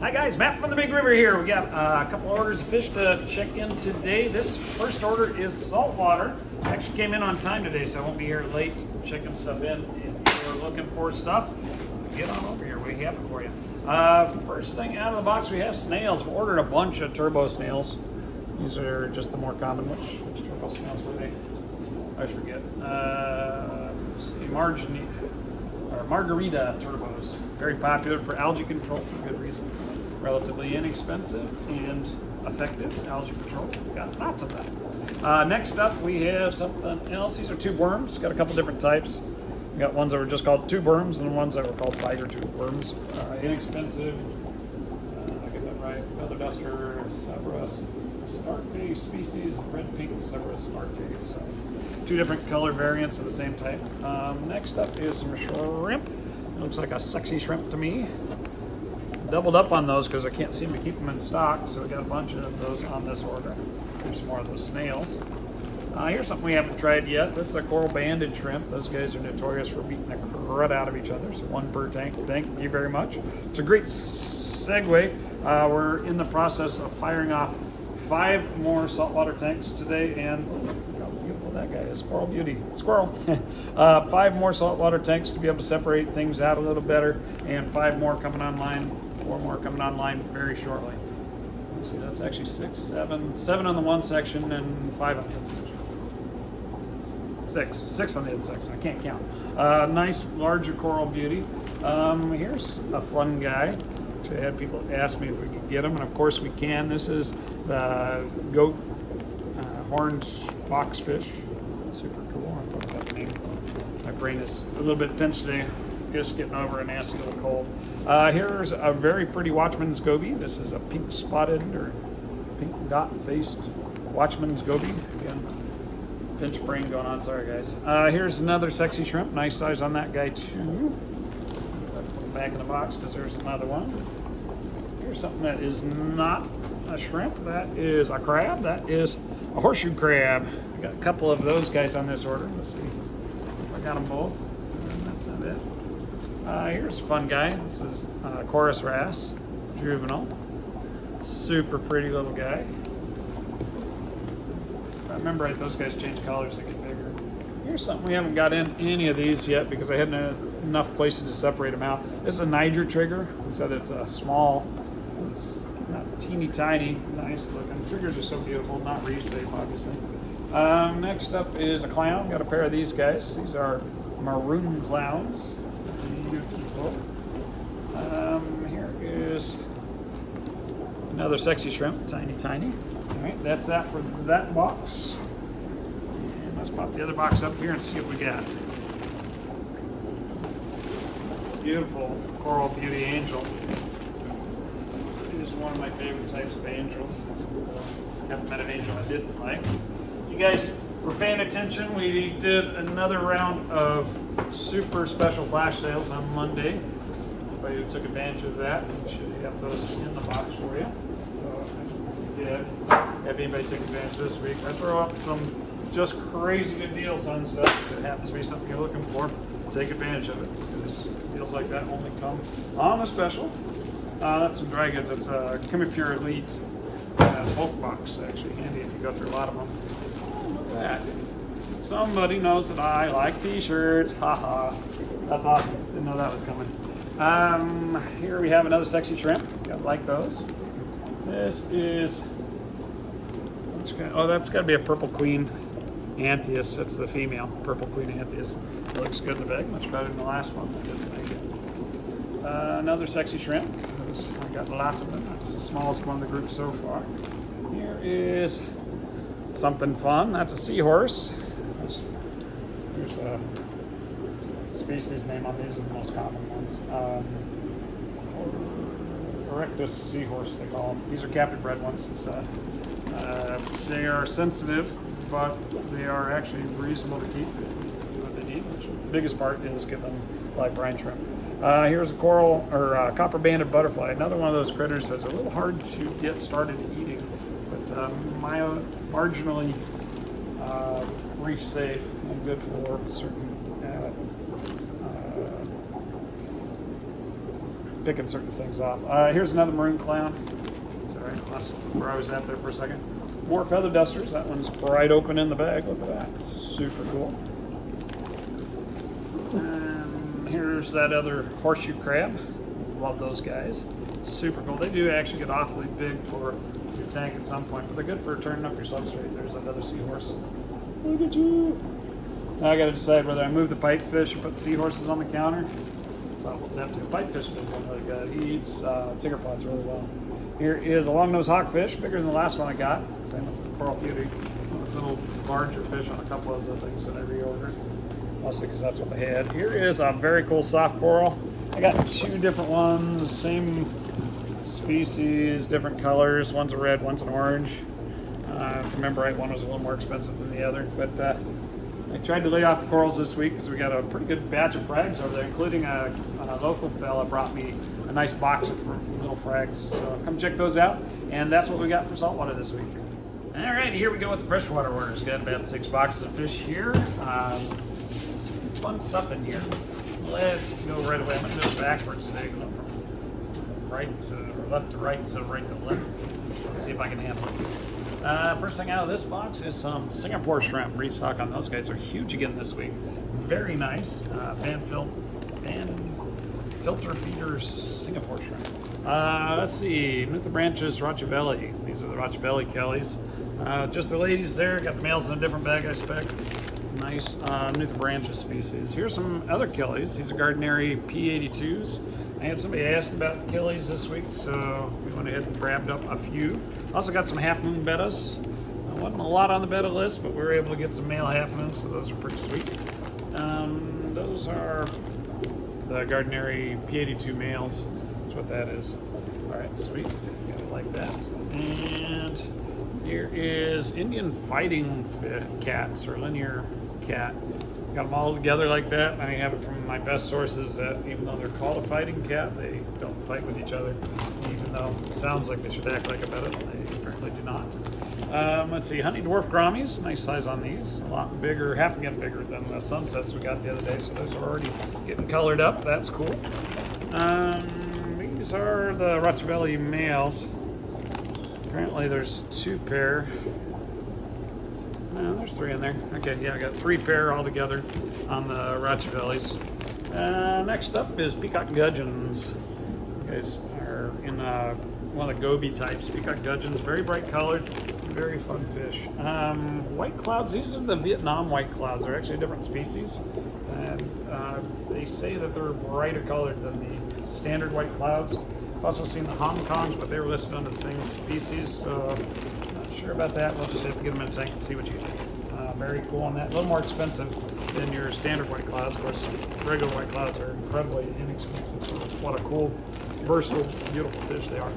Hi guys, Matt from the Big River here. We got a couple orders of fish to check in today. This first order is saltwater. Actually came in on time today, so I won't be here late checking stuff in. If you're looking for stuff, get on over here. We have it for you. First thing out of the box, we have snails. I've ordered a bunch of turbo snails. These are just the more common. Which turbo snails were they? I forget. Margarita turbos. Very popular for algae control for good reason. Relatively inexpensive and effective algae control. Got lots of that. Next up, we have something else. These are tube worms. Got a couple different types. We got ones that were just called tube worms and ones that were called tiger tube worms. Inexpensive. I get that right. Feather duster, Cerberus starte species, red pink Cerberus starte. So two different color variants of the same type. Next up is some shrimp. It looks like a sexy shrimp to me. Doubled up on those because I can't seem to keep them in stock, so we got a bunch of those on this order. Here's some more of those snails. Here's something we haven't tried yet. This is a coral banded shrimp. Those guys are notorious for beating the crud out of each other, so one per tank. Thank you very much. It's a great segue. We're in the process of firing off 5 more saltwater tanks today, and look how beautiful that guy is. Squirrel beauty. Squirrel. 5 more saltwater tanks to be able to separate things out a little better, and 5 more coming online. 4 more coming online very shortly. Let's see, that's actually 6, 7 on the one section and 5 on the other section. 6 on the other section. I can't count. Nice larger coral beauty. Here's a fun guy. I had people ask me if we could get them, and of course we can. This is the goat horned boxfish. Super cool. I put that name. My brain is a little bit tense today. Just getting over a nasty little cold. Here's a very pretty watchman's goby. This is a pink spotted or pink dot faced watchman's goby. Again, pinch brain going on. Sorry guys. Here's another sexy shrimp. Nice size on that guy too. Back in the box because there's another one. Here's something that is not a shrimp. That is a crab. That is a horseshoe crab. I got a couple of those guys on this order. Let's see if I got them both. And that's not it. Here's a fun guy. This is chorus wrasse, juvenile. Super pretty little guy. If I remember right, those guys change colors, they get bigger. Here's something we haven't got in any of these yet because I hadn't enough places to separate them out. This is a Niger trigger. We said it's a small, it's not teeny tiny, nice looking. Triggers are so beautiful, not reef safe obviously. Next up is a clown. Got a pair of these guys. These are maroon clowns. Beautiful. Here is another sexy shrimp, tiny. All right, that's that for that box. And let's pop the other box up here and see what we got. Beautiful coral beauty angel. It is one of my favorite types of angels. Haven't met an angel I didn't like. You guys were paying attention. We did another round of super special flash sales on Monday. Everybody who took advantage of that, we should have those in the box for you. So if you did, have anybody take advantage this week, I throw up some just crazy good deals on stuff. If it happens to be something you're looking for, take advantage of it. Because deals like that only come on a special. That's some dry goods. It's a Pure Elite bulk box, actually handy if you go through a lot of them. Look at that. Somebody knows that I like t-shirts. Haha. That's awesome. Didn't know that was coming. Here we have another sexy shrimp. Gotta like those. This is, oh, that's got to be a purple queen Anthias. That's the female purple queen Anthias. It looks good in the bag, much better than the last one. I didn't make it. Another sexy shrimp. I got lots of them. It's the smallest one of the group so far. Here is something fun. That's a seahorse. There's a species name on these are the most common ones. Erectus seahorse, they call them. These are captive bred ones. So, they are sensitive, but they are actually reasonable to keep what they need. Which the biggest part is give them live brine shrimp. Here's a coral or copper banded butterfly. Another one of those critters that's a little hard to get started eating, but marginally reef safe and good for certain picking certain things off. Here's another maroon clown. Sorry, lost where I was at there for a second. More feather dusters. That one's bright open in the bag. Look at that. It's super cool. And here's that other horseshoe crab. Love those guys. Super cool. They do actually get awfully big for your tank at some point, but they're good for turning up your substrate. There's another seahorse. Look at you. Now I got to decide whether I move the pipefish or put the seahorses on the counter. So we'll attempt to. Pipefish has been really good. He eats tiggerpods really well. Here is a longnose hawkfish, bigger than the last one I got. Same with the coral beauty. A little larger fish on a couple of the things that I reordered. Mostly because that's what they had. Here is a very cool soft coral. I got 2 different ones, same species, different colors. One's a red, one's an orange. If I remember right, one was a little more expensive than the other. But I tried to lay off the corals this week because we got a pretty good batch of frags over there, including a local fella brought me a nice box of little frags. So come check those out. And that's what we got for saltwater this week. All right, here we go with the freshwater orders. Got about 6 boxes of fish here. Some fun stuff in here. Let's go right away. I'm going to do it backwards today, going from right to or left to right instead of right to left. Let's see if I can handle it. First thing out of this box is some Singapore shrimp. Restock on those guys are huge again this week. Very nice. Fan filter feeders Singapore shrimp. Let's see. Nutha branches Rochabelli. These are the Rochabelli killis. Just the ladies there. Got the males in a different bag, I expect. Nice Nutha branches species. Here's some other killis. These are Gardneri P82s. I had somebody ask about killis this week, so we went ahead and grabbed up a few. Also got some half moon bettas. Wasn't a lot on the betta list, but we were able to get some male half moons, so those are pretty sweet. Those are the Gardneri P82 males. That's what that is. All right, sweet. Got it like that. And here is Indian fighting cats, or linear cat. Got them all together like that. I have it from my best sources that even though they're called a fighting cat, they don't fight with each other. Even though it sounds like they should act like a betta, they apparently do not. Let's see, honey dwarf grommies, nice size on these. A lot bigger, half again bigger than the sunsets we got the other day, so those are already getting colored up. That's cool. These are the Rochabelli males. Apparently there's 2 pair. No, there's 3 in there. Okay, yeah, I got 3 pair altogether on the Rochabellis. Next up is peacock gudgeons. You guys are in one of the goby types. Peacock gudgeons, very bright colored, very fun fish. White clouds, these are the Vietnam white clouds. They're actually a different species. And they say that they're brighter colored than the standard white clouds. I've also seen the Hong Kongs, but they were listed under the same species, so not sure about that. We'll just have to get them in a tank and see what you think. Very cool on that. A little more expensive than your standard white clouds. Of course, regular white clouds are incredibly inexpensive, so what a cool, versatile, beautiful fish they are.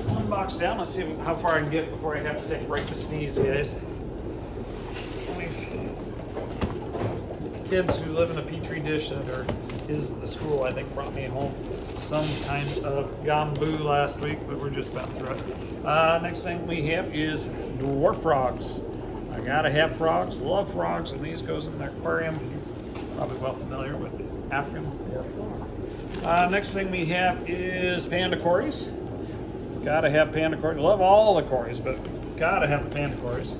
One box down. Let's see how far I can get before I have to take a break to sneeze, guys. Kids who live in a petri dish that is the school, I think, brought me home some kind of gamboo last week, but we're just about through it. Next thing we have is dwarf frogs. I gotta have frogs, love frogs, and these goes in the aquarium. Probably well familiar with the African dwarf frog. Next thing we have is panda cories. Gotta have panda cories. Love all the cories, but gotta have the panda cories.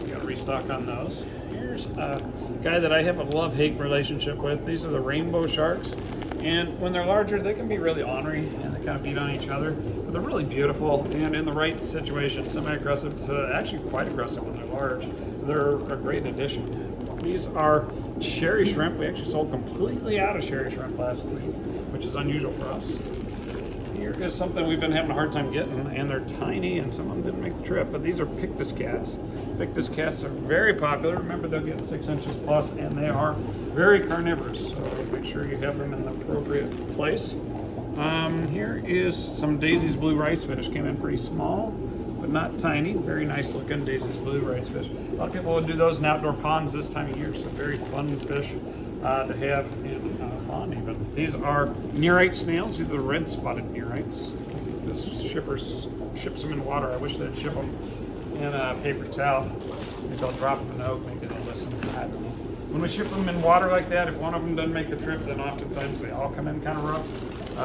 Gotta restock on those. Here's a guy that I have a love-hate relationship with. These are the rainbow sharks. And when they're larger, they can be really ornery and they kind of beat on each other. But they're really beautiful and in the right situation, semi-aggressive to actually quite aggressive when they're large. They're a great addition. These are sherry shrimp. We actually sold completely out of sherry shrimp last week, which is unusual for us. Here is something we've been having a hard time getting, and they're tiny, and some of them didn't make the trip, but these are pictus cats. Pictus cats are very popular. Remember, they'll get 6 inches plus, and they are very carnivorous, so make sure you have them in the appropriate place. Here is some Daisy's blue rice fish. Came in pretty small, but not tiny. Very nice looking Daisy's blue rice fish. A lot of people would do those in outdoor ponds this time of year, so very fun fish to have in a pond even. These are nearite snails. These are the red spotted nearites. This shipper ships them in water. I wish they'd ship them in a paper towel. Maybe I'll drop them a note, maybe they'll listen. I don't know. when we ship them in water like that, if one of them doesn't make the trip, then oftentimes they all come in kind of rough.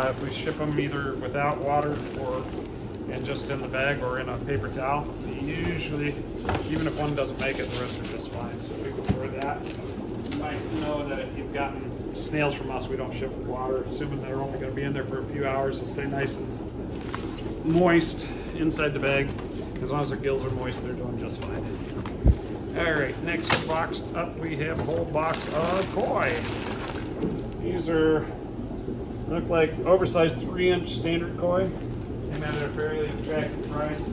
If we ship them either without water or and just in the bag or in a paper towel, usually, even if one doesn't make it, the rest are just fine. So we prefer that. You might know that if you've gotten snails from us, we don't ship with water, assuming they're only going to be in there for a few hours. They'll stay nice and moist inside the bag. As long as their gills are moist, they're doing just fine. All right, next box up, we have a whole box of koi. These look like oversized 3-inch standard koi. And at a fairly attractive price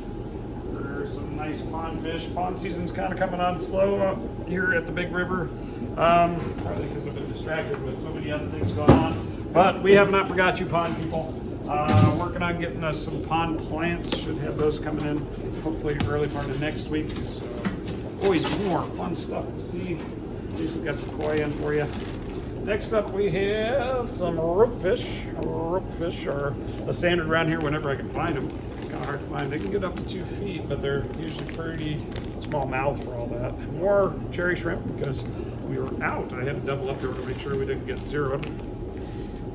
for some nice pond fish. Pond season's kind of coming on slow here at the big river. Probably because I've been distracted with so many other things going on. But we have not forgot you, pond people. Working on getting us some pond plants. Should have those coming in hopefully early part of next week. So always more fun stuff to see. At least we've got some koi in for you. Next up, we have some ropefish. Ropefish are a standard around here whenever I can find them. It's kind of hard to find. They can get up to 2 feet, but they're usually pretty small mouth for all that. More cherry shrimp because we were out. I had to double up there to make sure we didn't get zeroed.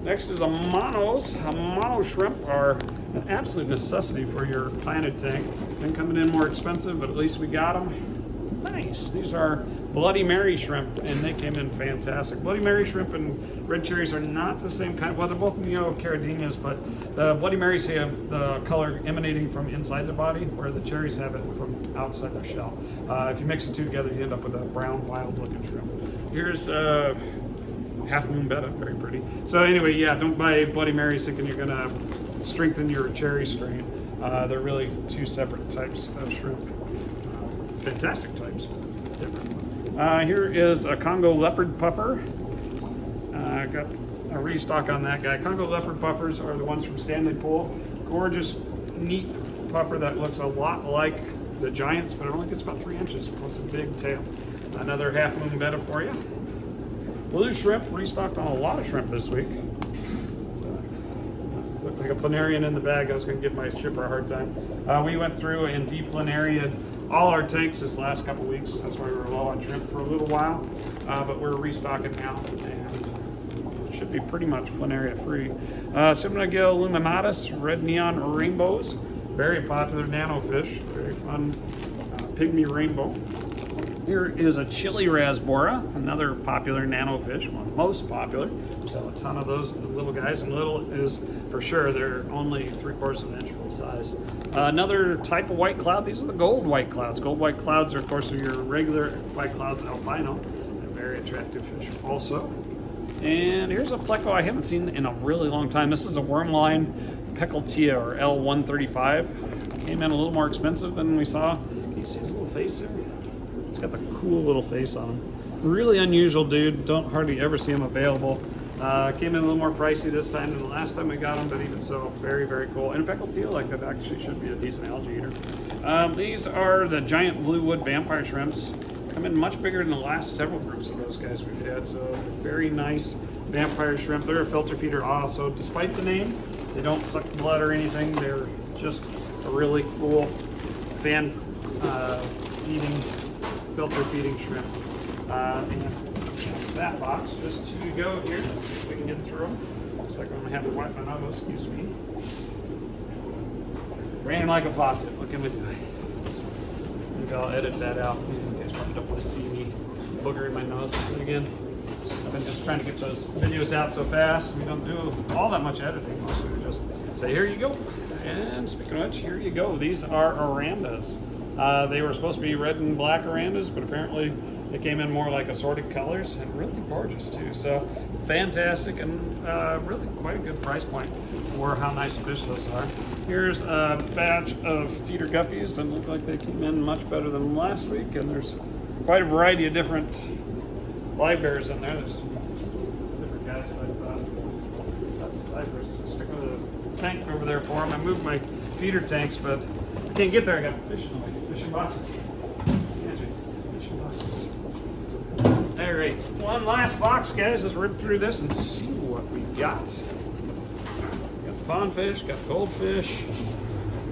Next is a monos. A mono shrimp are an absolute necessity for your planted tank. Been coming in more expensive, but at least we got them. Nice. These are Bloody Mary shrimp, and they came in fantastic. Bloody Mary shrimp and red cherries are not the same kind. Well, they're both neocaridinias, but the Bloody Marys have the color emanating from inside the body, where the cherries have it from outside their shell. If you mix the two together, you end up with a brown, wild-looking shrimp. Here's half moon betta, very pretty. So anyway, yeah, don't buy Bloody Marys thinking you're gonna strengthen your cherry strain. They're really two separate types of shrimp. Fantastic types, different. Here is a Congo leopard puffer. Got a restock on that guy. Congo leopard puffers are the ones from Stanley Pool. Gorgeous, neat puffer that looks a lot like the giants, but it only gets about 3 inches plus a big tail. Another half moon betta for you. Blue shrimp, restocked on a lot of shrimp this week. Looks like a planarian in the bag. I was going to give my shipper a hard time. We went through and de-planariated all our tanks this last couple weeks. That's why we were low on shrimp for a little while, but we're restocking now, and it should be pretty much planaria free. Cymnogil luminatus, red neon rainbows, very popular nano fish, very fun pygmy rainbow. Here is a chili rasbora, another popular nano fish, one of the most popular. We sell a ton of those little guys, and little is for sure, they're only 3/4 of an inch full size. Another type of white cloud, these are the gold white clouds. Gold white clouds are, of course, your regular white clouds albino. A very attractive fish also. And here's a pleco I haven't seen in a really long time. This is a wormline peckeltia, or L135. Came in a little more expensive than we saw. Can you see his little face there? He's got the cool little face on him. Really unusual dude. Don't hardly ever see him available. Came in a little more pricey this time than the last time we got him, but even so, very, very cool. And a peckled teal like that actually should be a decent algae eater. These are the giant bluewood vampire shrimps. Come in much bigger than the last several groups of those guys we've had, so very nice vampire shrimp. They're a filter feeder also. Despite the name, they don't suck blood or anything. They're just a really cool fan feeding, filter feeding shrimp. And that box just to go here. Let's see if we can get through them. Looks like I'm gonna have to wipe my nose, excuse me. Raining like a faucet, what can we do? Maybe I'll edit that out. You guys probably don't want to see me boogering my nose again. I've been just trying to get those videos out so fast. We don't do all that much editing. Mostly we just say, here you go. And speaking of which, here you go. These are arandas. They were supposed to be red and black arandas, but apparently they came in more like assorted colors and really gorgeous too. So fantastic, and really quite a good price point for how nice a fish those are. Here's a batch of feeder guppies that look like they came in much better than last week, and there's quite a variety of different live bears in there. There's different guys, but that's live bears. Just stick with the tank over there for them. I moved my feeder tanks, but I can't get there. I got fishing boxes. Fishing boxes. All right, one last box, guys. Let's rip through this and see what we got. Got pondfish, got goldfish.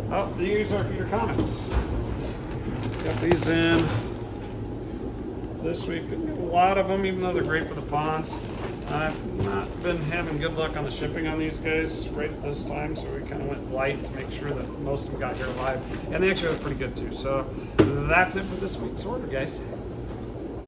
Oh, these are feeder comets. Got these in this week. Didn't get a lot of them, even though they're great for the ponds. I've not been having good luck on the shipping on these guys right at this time, so we kind of went light to make sure that most of them got here alive. And they actually look pretty good too. So that's it for this week's order, guys.